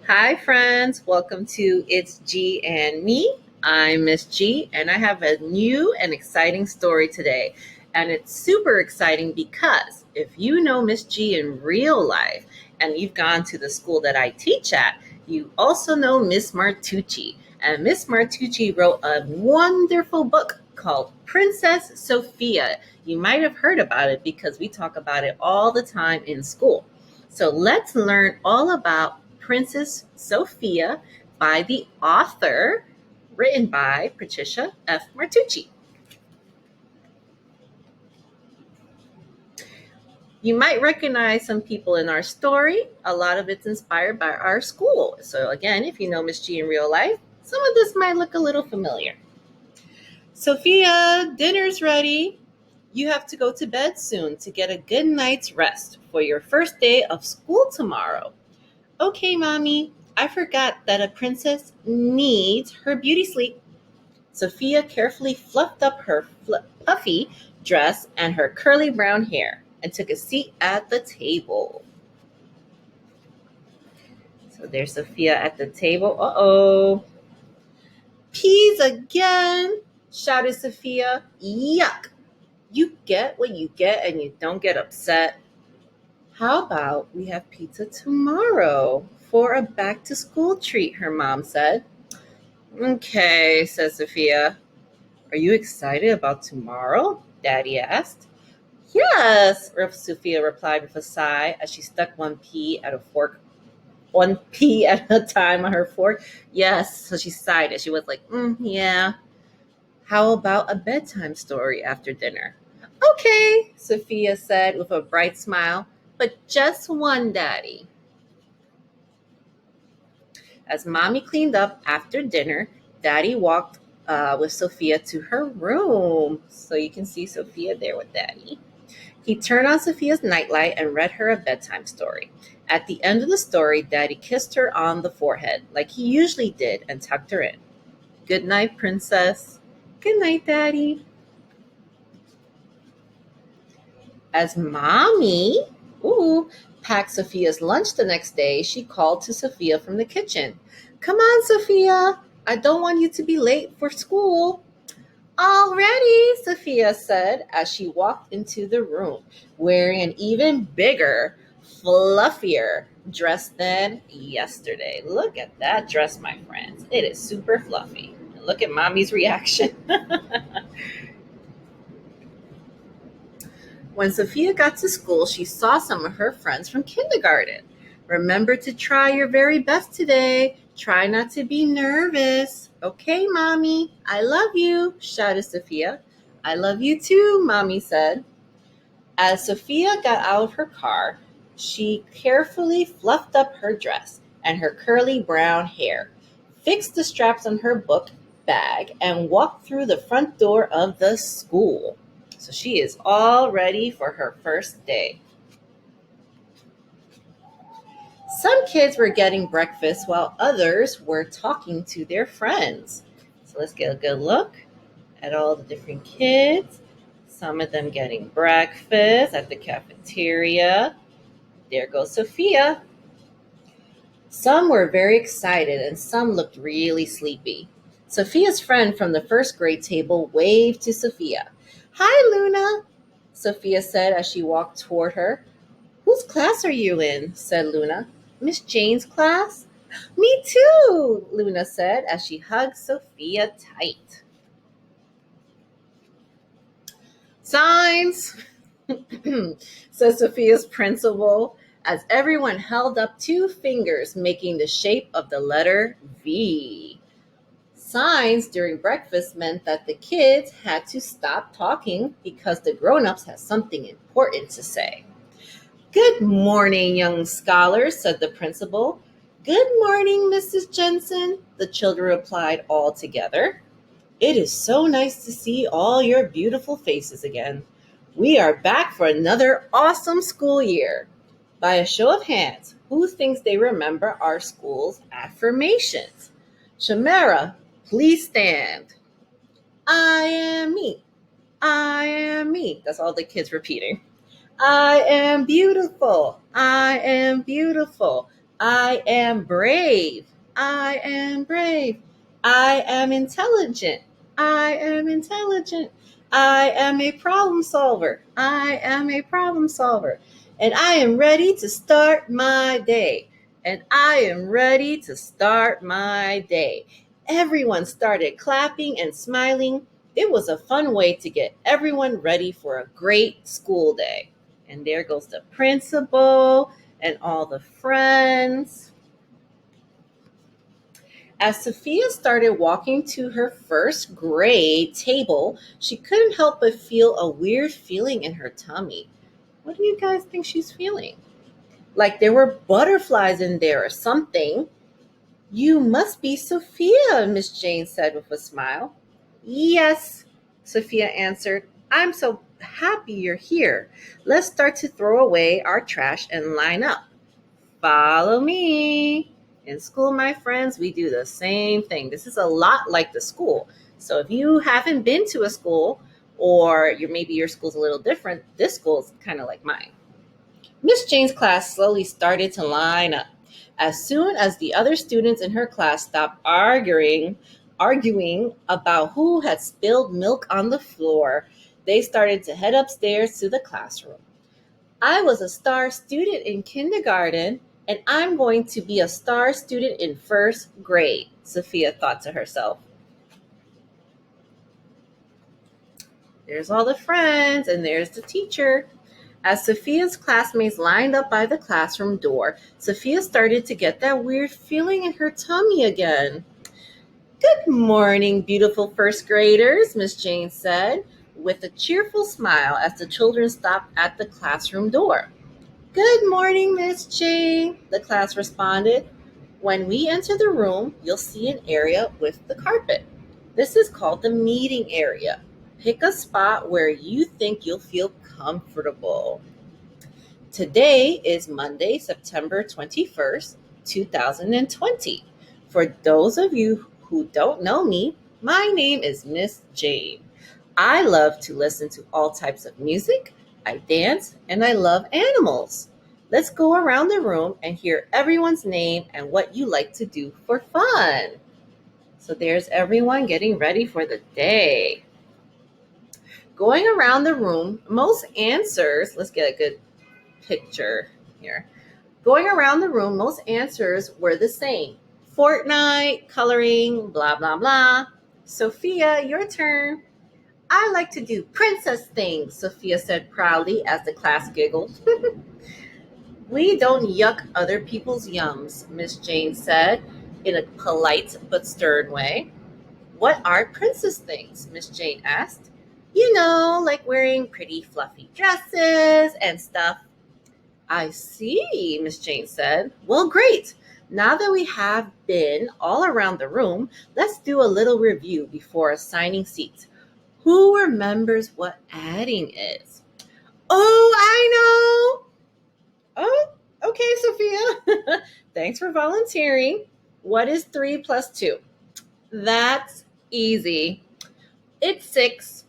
Hi, friends. Welcome to It's G and Me. I'm Miss G, and I have a new and exciting story today. And it's super exciting because if you know Miss G in real life and you've gone to the school that I teach at, you also know Miss Martucci. And Miss Martucci wrote a wonderful book called Princess Sophia. You might have heard about it because we talk about it all the time in school. So let's learn all about Princess Sophia by the author, written by Patricia F. Martucci. You might recognize some people in our story. A lot of it's inspired by our school. So, again, if you know Miss G in real life, some of this might look a little familiar. Sophia, dinner's ready. You have to go to bed soon to get a good night's rest for your first day of school tomorrow. Okay, Mommy, I forgot that a princess needs her beauty sleep. Sophia carefully fluffed up her puffy dress and her curly brown hair and took a seat at the table. So there's Sophia at the table. Uh-oh. Peas again, shouted Sophia. Yuck. You get what you get and you don't get upset. How about we have pizza tomorrow for a back to school treat, her mom said. Okay, said Sophia. Are you excited about tomorrow? Daddy asked. Yes, Sophia replied with a sigh as she stuck one pea at a time on her fork. Yes, so she sighed as she was like, yeah. How about a bedtime story after dinner? Okay, Sophia said with a bright smile, but just one, Daddy. As Mommy cleaned up after dinner, Daddy walked with Sophia to her room. So you can see Sophia there with Daddy. He turned on Sophia's nightlight and read her a bedtime story. At the end of the story, Daddy kissed her on the forehead, like he usually did, and tucked her in. Good night, Princess. Good night, Daddy. As Mommy packed Sophia's lunch the next day, she called to Sophia from the kitchen. Come on, Sophia. I don't want you to be late for school. All ready, Sophia said as she walked into the room, wearing an even bigger, fluffier dress than yesterday. Look at that dress, my friends. It is super fluffy. Look at Mommy's reaction. When Sophia got to school, she saw some of her friends from kindergarten. Remember to try your very best today. Try not to be nervous. Okay, Mommy, I love you, shouted Sophia. I love you too, Mommy said. As Sophia got out of her car, she carefully fluffed up her dress and her curly brown hair, fixed the straps on her book bag, and walked through the front door of the school. So she is all ready for her first day. Some kids were getting breakfast while others were talking to their friends. So let's get a good look at all the different kids. Some of them getting breakfast at the cafeteria. There goes Sophia. Some were very excited and some looked really sleepy. Sophia's friend from the first grade table waved to Sophia. Hi, Luna, Sophia said as she walked toward her. Whose class are you in? Said Luna. Miss Jane's class? Me too, Luna said as she hugged Sophia tight. Signs, said Sophia's principal as everyone held up two fingers making the shape of the letter V. Signs during breakfast meant that the kids had to stop talking because the grown-ups had something important to say. Good morning, young scholars, said the principal. Good morning, Mrs. Jensen, the children replied all together. It is so nice to see all your beautiful faces again. We are back for another awesome school year. By a show of hands, who thinks they remember our school's affirmations? Shamara, please stand. I am me. I am me. That's all the kids repeating. I am beautiful. I am beautiful. I am brave. I am brave. I am intelligent. I am intelligent. I am a problem solver. I am a problem solver. And I am ready to start my day. And I am ready to start my day. Everyone started clapping and smiling. It was a fun way to get everyone ready for a great school day. And there goes the principal and all the friends. As Sophia started walking to her first grade table, she couldn't help but feel a weird feeling in her tummy. What do you guys think she's feeling? Like there were butterflies in there or something. You must be Sophia, Miss Jane said with a smile. Yes, Sophia answered. I'm so happy you're here. Let's start to throw away our trash and line up. Follow me. In school, my friends, we do the same thing. This is a lot like the school. So if you haven't been to a school or maybe your school's a little different, this school's kind of like mine. Miss Jane's class slowly started to line up. As soon as the other students in her class stopped arguing about who had spilled milk on the floor, they started to head upstairs to the classroom. I was a star student in kindergarten, and I'm going to be a star student in first grade, Sophia thought to herself. There's all the friends, and there's the teacher. As Sophia's classmates lined up by the classroom door, Sophia started to get that weird feeling in her tummy again. Good morning, beautiful first graders, Miss Jane said, with a cheerful smile as the children stopped at the classroom door. Good morning, Miss Jane, the class responded. When we enter the room, you'll see an area with the carpet. This is called the meeting area. Pick a spot where you think you'll feel comfortable. Today is Monday, September 21st, 2020. For those of you who don't know me, my name is Miss Jane. I love to listen to all types of music, I dance, and I love animals. Let's go around the room and hear everyone's name and what you like to do for fun. So there's everyone getting ready for the day. Going around the room, most answers, let's get a good picture here. Going around the room, most answers were the same. Fortnite, coloring, blah, blah, blah. Sophia, your turn. I like to do princess things, Sophia said proudly as the class giggled. We don't yuck other people's yums, Miss Jane said in a polite but stern way. What are princess things? Miss Jane asked. You know, like wearing pretty fluffy dresses and stuff. I see, Miss Jane said. Well, great. Now that we have been all around the room, let's do a little review before assigning seats. Who remembers what adding is? Oh, I know. Oh, okay, Sophia. Thanks for volunteering. What is 3 plus 2? That's easy. It's 6.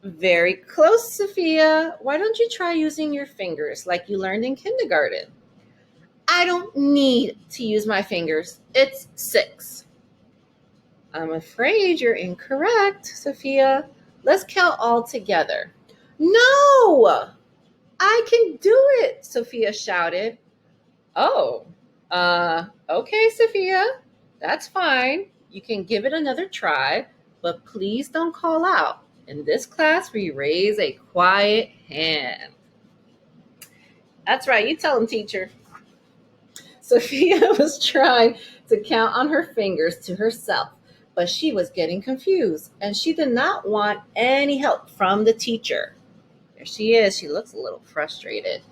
Very close, Sophia. Why don't you try using your fingers like you learned in kindergarten? I don't need to use my fingers. It's 6. I'm afraid you're incorrect, Sophia. Let's count all together. No! I can do it, Sophia shouted. Oh, okay, Sophia. That's fine. You can give it another try, but please don't call out. In this class, we raise a quiet hand. That's right. You tell them, teacher. Sophia was trying to count on her fingers to herself, but she was getting confused, and she did not want any help from the teacher. There she is. She looks a little frustrated.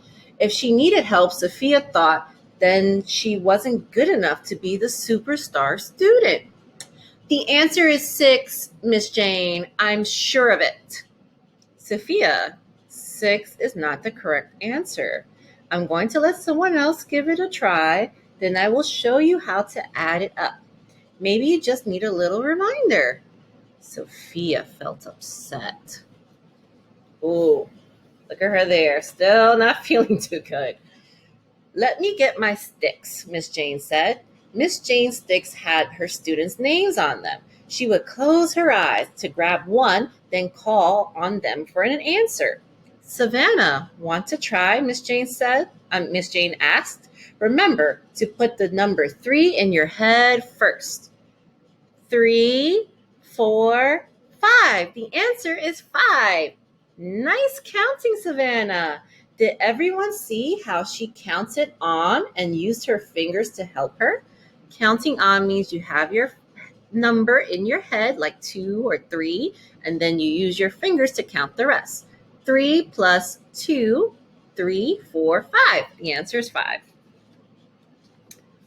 If she needed help, Sophia thought, then she wasn't good enough to be the superstar student. The answer is 6, Miss Jane. I'm sure of it. Sophia, 6 is not the correct answer. I'm going to let someone else give it a try. Then I will show you how to add it up. Maybe you just need a little reminder. Sophia felt upset. Oh, look at her there. Still not feeling too good. Let me get my sticks, Miss Jane said. Miss Jane's sticks had her students' names on them. She would close her eyes to grab one, then call on them for an answer. Savannah, want to try? Miss Jane asked. Remember to put the number 3 in your head first. 3, 4, 5. The answer is 5. Nice counting, Savannah. Did everyone see how she counted on and used her fingers to help her? Counting on means you have your number in your head, like 2 or 3, and then you use your fingers to count the rest. 3 plus 2, 3, 4, 5. The answer is 5.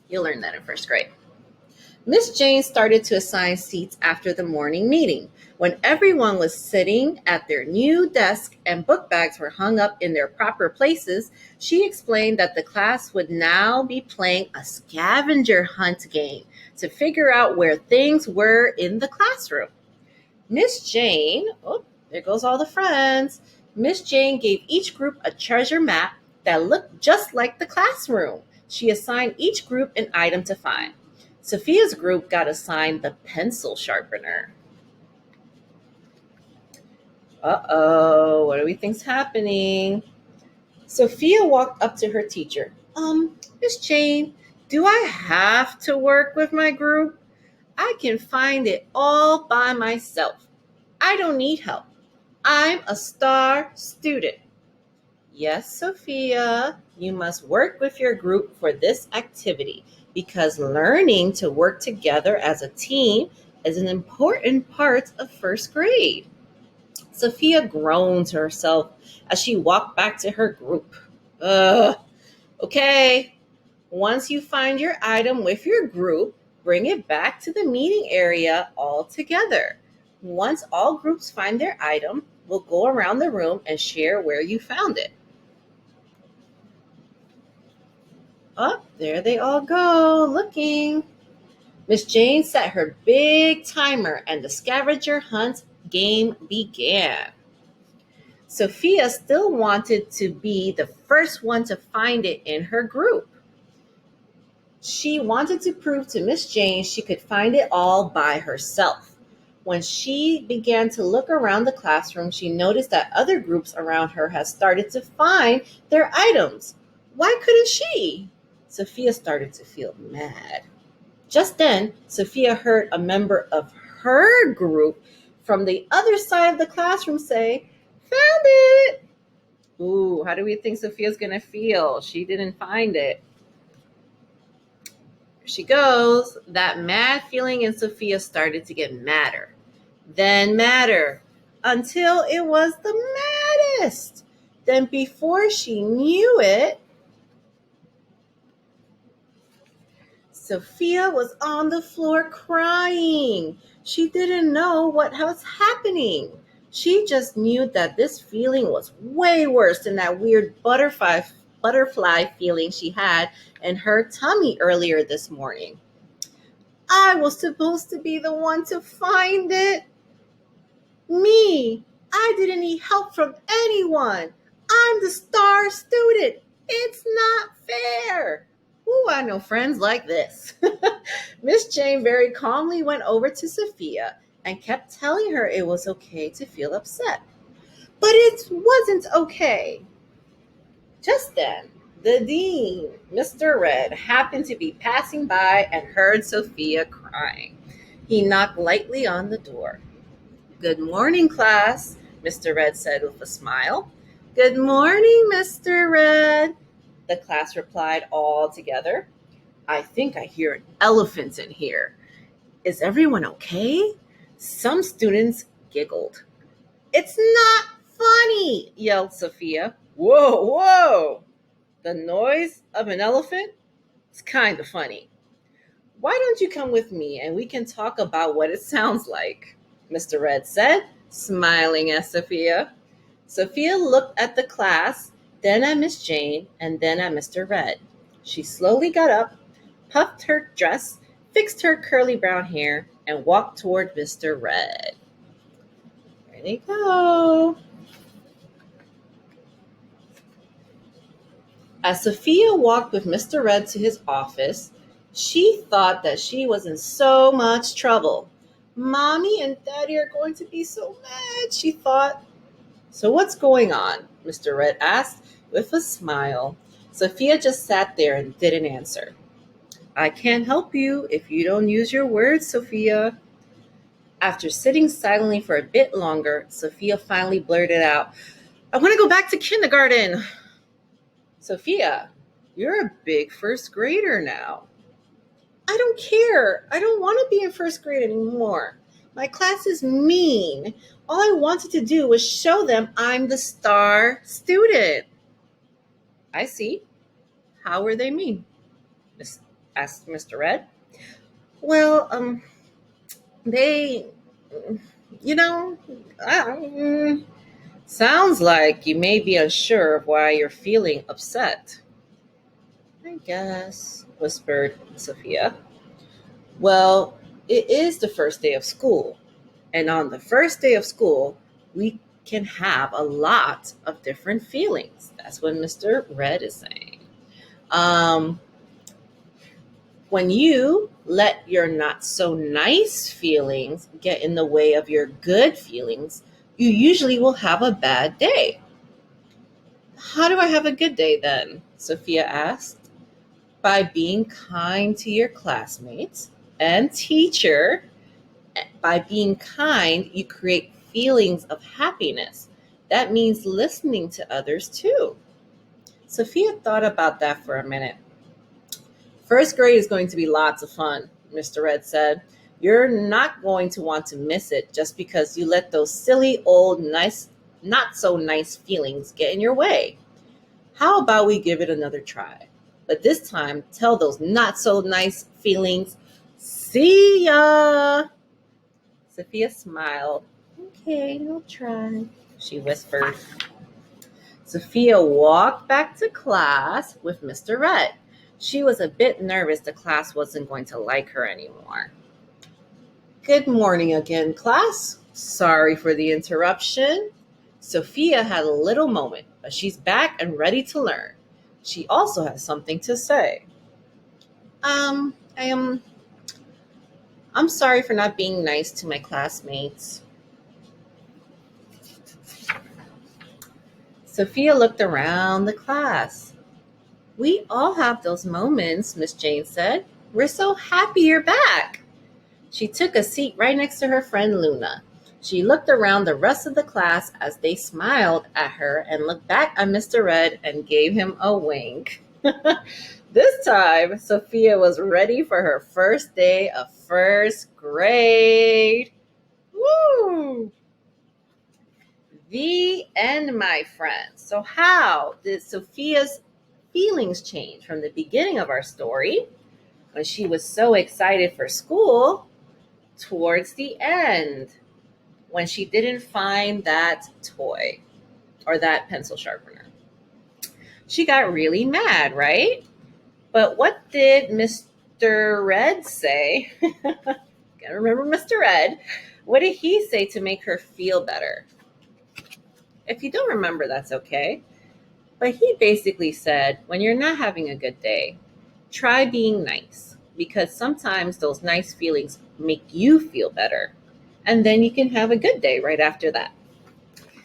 You'll learn that in first grade. Miss Jane started to assign seats after the morning meeting. When everyone was sitting at their new desk and book bags were hung up in their proper places, she explained that the class would now be playing a scavenger hunt game to figure out where things were in the classroom. Miss Jane, oh, there goes all the friends. Miss Jane gave each group a treasure map that looked just like the classroom. She assigned each group an item to find. Sophia's group got assigned the pencil sharpener. Uh-oh, what do we think's happening? Sophia walked up to her teacher. Miss Jane, do I have to work with my group? I can find it all by myself. I don't need help. I'm a star student. Yes, Sophia, you must work with your group for this activity because learning to work together as a team is an important part of first grade. Sophia groaned to herself as she walked back to her group. Okay, once you find your item with your group, bring it back to the meeting area all together. Once all groups find their item, we'll go around the room and share where you found it. Oh, there they all go, looking. Miss Jane set her big timer and the scavenger hunt game began. Sophia still wanted to be the first one to find it in her group. She wanted to prove to Miss Jane she could find it all by herself. When she began to look around the classroom, she noticed that other groups around her had started to find their items. Why couldn't she? Sophia started to feel mad. Just then, Sophia heard a member of her group from the other side of the classroom say, "Found it!" Ooh, how do we think Sophia's going to feel? She didn't find it. Here she goes. That mad feeling in Sophia started to get madder. Then madder. Until it was the maddest. Then before she knew it, Sophia was on the floor crying. She didn't know what was happening. She just knew that this feeling was way worse than that weird butterfly feeling she had in her tummy earlier this morning. I was supposed to be the one to find it. Me. I didn't need help from anyone. I'm the star student. It's not fair. Ooh, I know friends like this. Miss Jane very calmly went over to Sophia and kept telling her it was okay to feel upset. But it wasn't okay. Just then, the dean, Mr. Red, happened to be passing by and heard Sophia crying. He knocked lightly on the door. "Good morning, class," Mr. Red said with a smile. "Good morning, Mr. Red," the class replied all together. "I think I hear an elephant in here. Is everyone okay?" Some students giggled. "It's not funny," yelled Sophia. "Whoa, whoa! The noise of an elephant? It's kind of funny. Why don't you come with me and we can talk about what it sounds like?" Mr. Red said, smiling at Sophia. Sophia looked at the class, then at Miss Jane, and then at Mr. Red. She slowly got up, puffed her dress, fixed her curly brown hair, and walked toward Mr. Red. There they go. As Sophia walked with Mr. Red to his office, she thought that she was in so much trouble. Mommy and Daddy are going to be so mad, she thought. So what's going on? Mr. Red asked with a smile. Sophia just sat there and didn't answer. I can't help you if you don't use your words, Sophia. After sitting silently for a bit longer, Sophia finally blurted out, I want to go back to kindergarten. Sophia, you're a big first grader now. I don't care. I don't want to be in first grade anymore. My class is mean. All I wanted to do was show them I'm the star student. I see. How were they mean? Asked Mr. Red. Well, they, you know, uh, sounds like you may be unsure of why you're feeling upset. I guess, whispered Sophia. Well, it is the first day of school. And on the first day of school, we can have a lot of different feelings. That's what Mr. Red is saying. Um, when you let your not so nice feelings get in the way of your good feelings, you usually will have a bad day. How do I have a good day then? Sophia asked. By being kind to your classmates and teacher. By being kind, you create feelings of happiness. That means listening to others too. Sophia thought about that for a minute. First grade is going to be lots of fun, Mr. Red said. You're not going to want to miss it just because you let those silly old nice not so nice feelings get in your way. How about we give it another try? But this time tell those not so nice feelings, see ya. Sophia smiled. Okay, I'll try, she whispered. Sophia walked back to class with Mr. Red. She was a bit nervous the class wasn't going to like her anymore. Good morning again, class. Sorry for the interruption. Sophia had a little moment, but she's back and ready to learn. She also has something to say. Um, I am I'm sorry for not being nice to my classmates. Sophia looked around the class. We all have those moments, Miss Jane said. We're so happy you're back. She took a seat right next to her friend Luna. She looked around the rest of the class as they smiled at her and looked back at Mr. Red and gave him a wink. This time, Sophia was ready for her first day of first grade. Woo! The end, my friends. So, how did Sophia's feelings change from the beginning of our story, when she was so excited for school, towards the end, when she didn't find that toy or that pencil sharpener? She got really mad, right? But what did Mr. Red say? Gotta remember Mr. Red. What did he say to make her feel better? If you don't remember, that's okay. But he basically said, when you're not having a good day, try being nice, because sometimes those nice feelings make you feel better. And then you can have a good day right after that.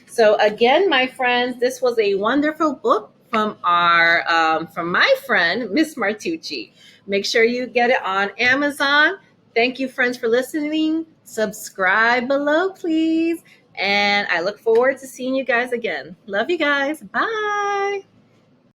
So again, my friends, this was a wonderful book from my friend, Miss Martucci. Make sure you get it on Amazon. Thank you, friends, for listening. Subscribe below, please. And I look forward to seeing you guys again. Love you guys. Bye.